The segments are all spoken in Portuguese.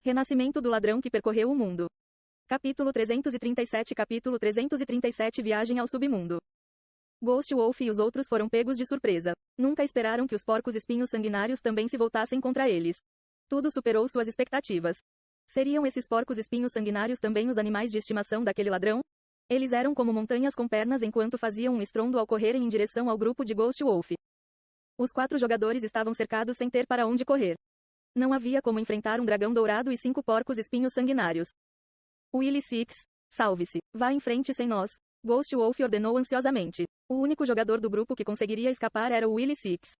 Renascimento do ladrão que percorreu o mundo. Capítulo 337 Viagem ao submundo. Ghost Wolf e os outros foram pegos de surpresa. Nunca esperaram que os porcos espinhos sanguinários também se voltassem contra eles. Tudo superou suas expectativas. Seriam esses porcos espinhos sanguinários também os animais de estimação daquele ladrão? Eles eram como montanhas com pernas enquanto faziam um estrondo ao correrem em direção ao grupo de Ghost Wolf. Os 4 jogadores estavam cercados sem ter para onde correr. Não havia como enfrentar um dragão dourado e 5 porcos espinhos sanguinários. Willy Six, salve-se, vá em frente sem nós, Ghost Wolf ordenou ansiosamente. O único jogador do grupo que conseguiria escapar era o Willy Six.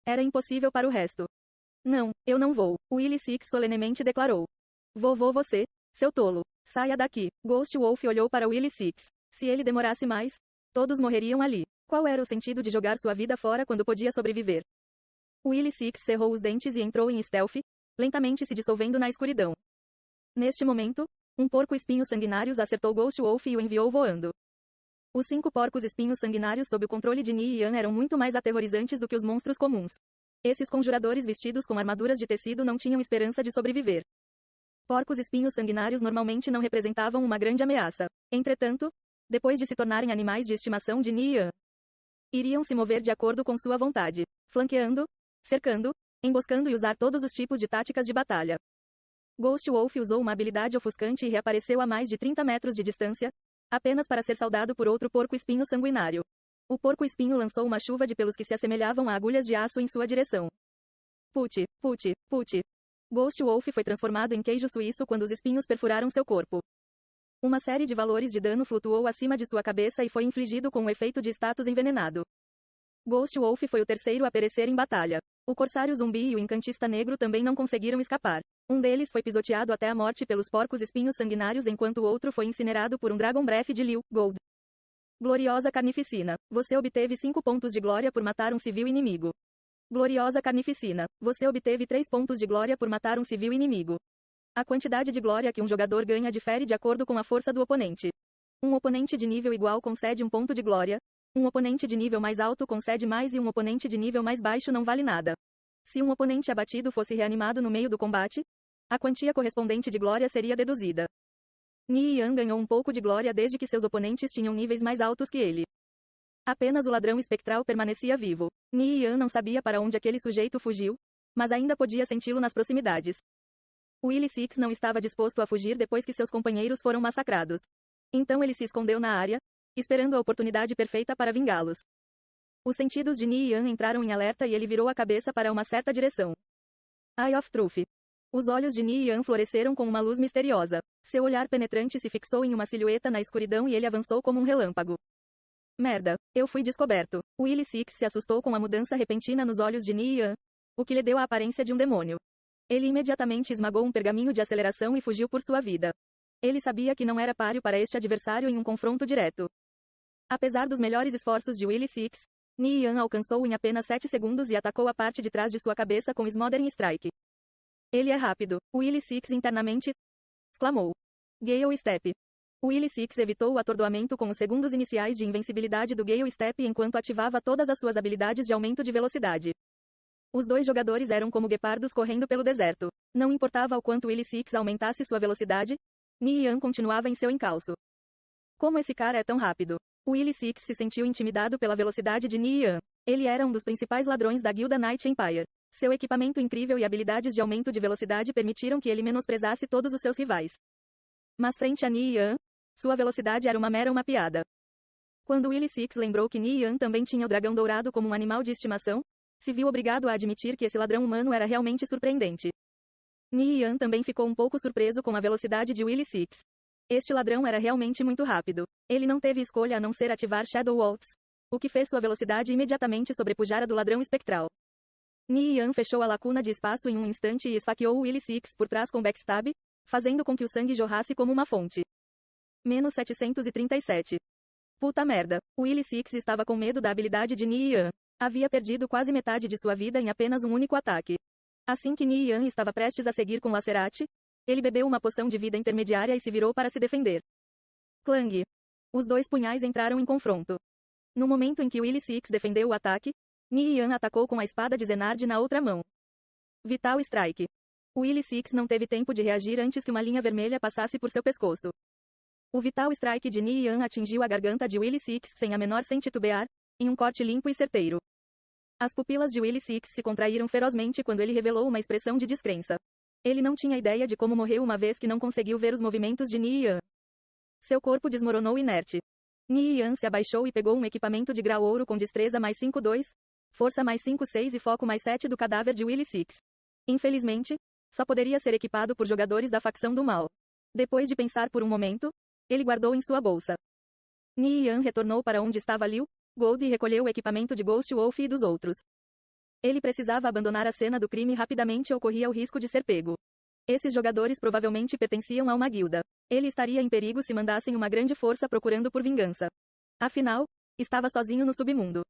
Era impossível para o resto. Não, eu não vou, Willy Six solenemente declarou. Vou você, seu tolo. Saia daqui. Ghost Wolf olhou para Willy Six. Se ele demorasse mais, todos morreriam ali. Qual era o sentido de jogar sua vida fora quando podia sobreviver? Willy Six cerrou os dentes e entrou em stealth, lentamente se dissolvendo na escuridão. Neste momento, um porco espinho sanguinários acertou Ghost Wolf e o enviou voando. Os 5 porcos espinhos sanguinários sob o controle de Ni Yan eram muito mais aterrorizantes do que os monstros comuns. Esses conjuradores vestidos com armaduras de tecido não tinham esperança de sobreviver. Porcos espinhos sanguinários normalmente não representavam uma grande ameaça. Entretanto, depois de se tornarem animais de estimação de Ni Yan, iriam se mover de acordo com sua vontade, flanqueando, cercando, emboscando e usar todos os tipos de táticas de batalha. Ghost Wolf usou uma habilidade ofuscante e reapareceu a mais de 30 metros de distância, apenas para ser saudado por outro porco espinho sanguinário. O porco espinho lançou uma chuva de pelos que se assemelhavam a agulhas de aço em sua direção. Pute. Ghost Wolf foi transformado em queijo suíço quando os espinhos perfuraram seu corpo. Uma série de valores de dano flutuou acima de sua cabeça e foi infligido com o efeito de status envenenado. Ghost Wolf foi o terceiro a perecer em batalha. O corsário zumbi e o encantista negro também não conseguiram escapar. Um deles foi pisoteado até a morte pelos porcos espinhos sanguinários enquanto o outro foi incinerado por um Dragon Breath de Liu Gold. Gloriosa Carnificina. Você obteve 5 pontos de glória por matar um civil inimigo. Gloriosa Carnificina. Você obteve 3 pontos de glória por matar um civil inimigo. A quantidade de glória que um jogador ganha difere de acordo com a força do oponente. Um oponente de nível igual concede 1 ponto de glória. Um oponente de nível mais alto concede mais e um oponente de nível mais baixo não vale nada. Se um oponente abatido fosse reanimado no meio do combate, a quantia correspondente de glória seria deduzida. Ni Yan ganhou um pouco de glória desde que seus oponentes tinham níveis mais altos que ele. Apenas o ladrão espectral permanecia vivo. Ni Yan não sabia para onde aquele sujeito fugiu, mas ainda podia senti-lo nas proximidades. Willy Six não estava disposto a fugir depois que seus companheiros foram massacrados. Então ele se escondeu na área, esperando a oportunidade perfeita para vingá-los. Os sentidos de Ni Yan entraram em alerta e ele virou a cabeça para uma certa direção. Eye of Truth. Os olhos de Ni Yan floresceram com uma luz misteriosa. Seu olhar penetrante se fixou em uma silhueta na escuridão e ele avançou como um relâmpago. Merda, eu fui descoberto. Willy Six se assustou com a mudança repentina nos olhos de Ni Yan, o que lhe deu a aparência de um demônio. Ele imediatamente esmagou um pergaminho de aceleração e fugiu por sua vida. Ele sabia que não era páreo para este adversário em um confronto direto. Apesar dos melhores esforços de Willy Six, Ni Yan alcançou em apenas 7 segundos e atacou a parte de trás de sua cabeça com Smothering Strike. Ele é rápido, Willy Six internamente exclamou. Gale Step. Willy Six evitou o atordoamento com os segundos iniciais de invencibilidade do Gale Step enquanto ativava todas as suas habilidades de aumento de velocidade. Os 2 jogadores eram como guepardos correndo pelo deserto. Não importava o quanto Willy Six aumentasse sua velocidade, Ni Yan continuava em seu encalço. Como esse cara é tão rápido? Willy Six se sentiu intimidado pela velocidade de Ni Yan. Ele era um dos principais ladrões da guilda Night Empire. Seu equipamento incrível e habilidades de aumento de velocidade permitiram que ele menosprezasse todos os seus rivais. Mas frente a Ni Yan, sua velocidade era uma piada. Quando Willy Six lembrou que Ni Yan também tinha o dragão dourado como um animal de estimação, se viu obrigado a admitir que esse ladrão humano era realmente surpreendente. Ni Yan também ficou um pouco surpreso com a velocidade de Willy Six. Este ladrão era realmente muito rápido. Ele não teve escolha a não ser ativar Shadow Waltz, o que fez sua velocidade imediatamente sobrepujar a do ladrão espectral. Ni Yan fechou a lacuna de espaço em um instante e esfaqueou Willy Six por trás com backstab, fazendo com que o sangue jorrasse como uma fonte. Menos 737. Puta merda. Willy Six estava com medo da habilidade de Ni Yan. Havia perdido quase metade de sua vida em apenas um único ataque. Assim que Ni Yan estava prestes a seguir com Lacerate, ele bebeu uma poção de vida intermediária e se virou para se defender. Clang. Os 2 punhais entraram em confronto. No momento em que Willy Six defendeu o ataque, Ni Yan atacou com a espada de Zenard na outra mão. Vital Strike. Willie Six não teve tempo de reagir antes que uma linha vermelha passasse por seu pescoço. O vital strike de Ni Yan atingiu a garganta de Willie Six sem a menor sem titubear, em um corte limpo e certeiro. As pupilas de Willie Six se contraíram ferozmente quando ele revelou uma expressão de descrença. Ele não tinha ideia de como morreu uma vez que não conseguiu ver os movimentos de Ni Yan. Seu corpo desmoronou inerte. Ni Yan se abaixou e pegou um equipamento de grau ouro com destreza mais 5-2, força mais 5-6 e foco mais 7 do cadáver de Willie Six. Infelizmente, só poderia ser equipado por jogadores da facção do mal. Depois de pensar por um momento, ele guardou em sua bolsa. Ni Yan retornou para onde estava Liu Gold e recolheu o equipamento de Ghost Wolf e dos outros. Ele precisava abandonar a cena do crime rapidamente ou corria o risco de ser pego. Esses jogadores provavelmente pertenciam a uma guilda. Ele estaria em perigo se mandassem uma grande força procurando por vingança. Afinal, estava sozinho no submundo.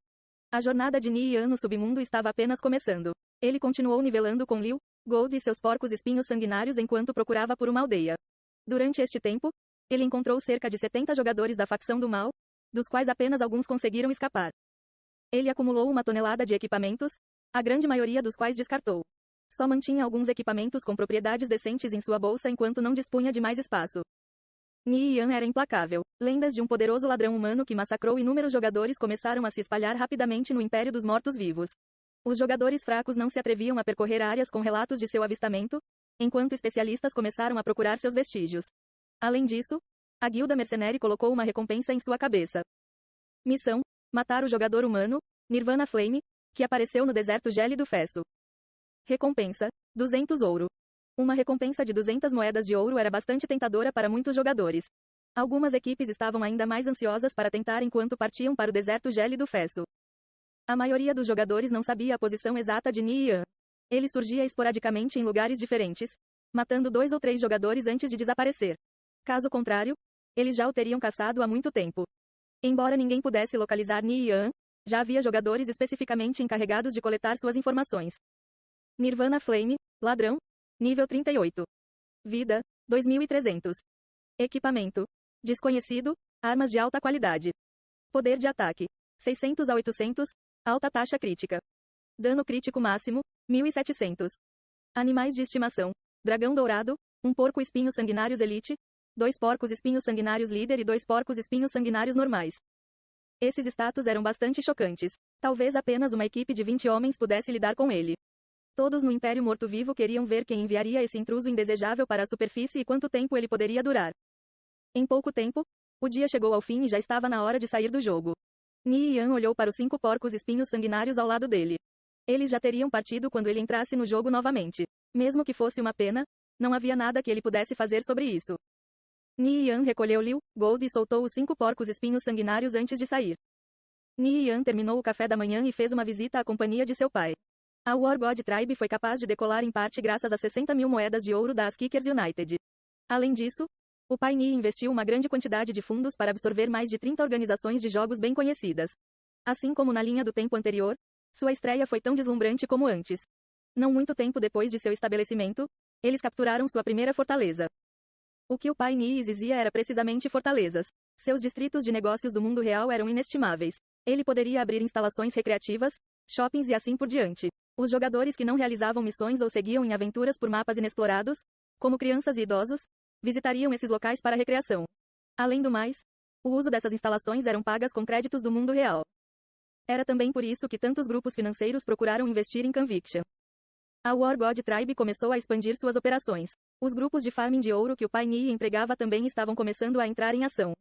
A jornada de Ni Yan no submundo estava apenas começando. Ele continuou nivelando com Liu Gold e seus porcos espinhos sanguinários enquanto procurava por uma aldeia. Durante este tempo, ele encontrou cerca de 70 jogadores da facção do mal, dos quais apenas alguns conseguiram escapar. Ele acumulou uma tonelada de equipamentos, a grande maioria dos quais descartou. Só mantinha alguns equipamentos com propriedades decentes em sua bolsa enquanto não dispunha de mais espaço. Ni Yan era implacável. Lendas de um poderoso ladrão humano que massacrou inúmeros jogadores começaram a se espalhar rapidamente no Império dos Mortos-Vivos. Os jogadores fracos não se atreviam a percorrer áreas com relatos de seu avistamento, enquanto especialistas começaram a procurar seus vestígios. Além disso, a guilda mercenária colocou uma recompensa em sua cabeça. Missão: matar o jogador humano, Nirvana Flame, que apareceu no deserto gélido Fesso. Recompensa: 200 ouro. Uma recompensa de 200 moedas de ouro era bastante tentadora para muitos jogadores. Algumas equipes estavam ainda mais ansiosas para tentar enquanto partiam para o deserto gélido Fesso. A maioria dos jogadores não sabia a posição exata de Ni Yan. Ele surgia esporadicamente em lugares diferentes, matando 2 ou 3 jogadores antes de desaparecer. Caso contrário, eles já o teriam caçado há muito tempo. Embora ninguém pudesse localizar Ni Yan, já havia jogadores especificamente encarregados de coletar suas informações. Nirvana Flame, ladrão, nível 38. Vida, 2300. Equipamento: desconhecido, armas de alta qualidade. Poder de ataque: 600 a 800, alta taxa crítica. Dano crítico máximo: 1700. Animais de estimação: dragão dourado, um porco espinho sanguinários elite, 2 porcos espinhos sanguinários líder e 2 porcos espinhos sanguinários normais. Esses status eram bastante chocantes. Talvez apenas uma equipe de 20 homens pudesse lidar com ele. Todos no Império Morto-Vivo queriam ver quem enviaria esse intruso indesejável para a superfície e quanto tempo ele poderia durar. Em pouco tempo, o dia chegou ao fim e já estava na hora de sair do jogo. Ni Yan olhou para os 5 porcos espinhos sanguinários ao lado dele. Eles já teriam partido quando ele entrasse no jogo novamente. Mesmo que fosse uma pena, não havia nada que ele pudesse fazer sobre isso. Ni Yan recolheu Liu Gold e soltou os 5 porcos espinhos sanguinários antes de sair. Ni Yan terminou o café da manhã e fez uma visita à companhia de seu pai. A War God Tribe foi capaz de decolar em parte graças a 60.000 moedas de ouro das Kickers United. Além disso, o pai Ni investiu uma grande quantidade de fundos para absorver mais de 30 organizações de jogos bem conhecidas. Assim como na linha do tempo anterior, sua estreia foi tão deslumbrante como antes. Não muito tempo depois de seu estabelecimento, eles capturaram sua primeira fortaleza. O que o pai Ni exigia era precisamente fortalezas. Seus distritos de negócios do mundo real eram inestimáveis. Ele poderia abrir instalações recreativas, shoppings e assim por diante. Os jogadores que não realizavam missões ou seguiam em aventuras por mapas inexplorados, como crianças e idosos, visitariam esses locais para recreação. Além do mais, o uso dessas instalações eram pagas com créditos do mundo real. Era também por isso que tantos grupos financeiros procuraram investir em Conviction. A War God Tribe começou a expandir suas operações. Os grupos de farming de ouro que o pai Ni empregava também estavam começando a entrar em ação.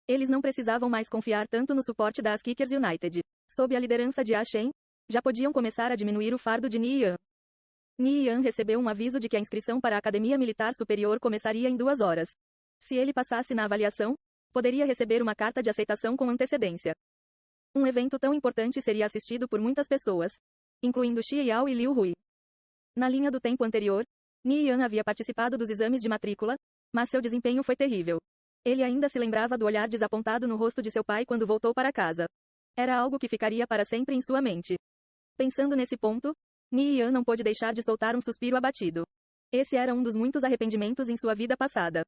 Eles não precisavam mais confiar tanto no suporte das Kickers United. Sob a liderança de A Shen, já podiam começar a diminuir o fardo de Ni Yan. Ni Yan recebeu um aviso de que a inscrição para a Academia Militar Superior começaria em 2 horas. Se ele passasse na avaliação, poderia receber uma carta de aceitação com antecedência. Um evento tão importante seria assistido por muitas pessoas, incluindo Xie Yao e Liu Hui. Na linha do tempo anterior, Ni Yan havia participado dos exames de matrícula, mas seu desempenho foi terrível. Ele ainda se lembrava do olhar desapontado no rosto de seu pai quando voltou para casa. Era algo que ficaria para sempre em sua mente. Pensando nesse ponto, Ni Yan não pôde deixar de soltar um suspiro abatido. Esse era um dos muitos arrependimentos em sua vida passada.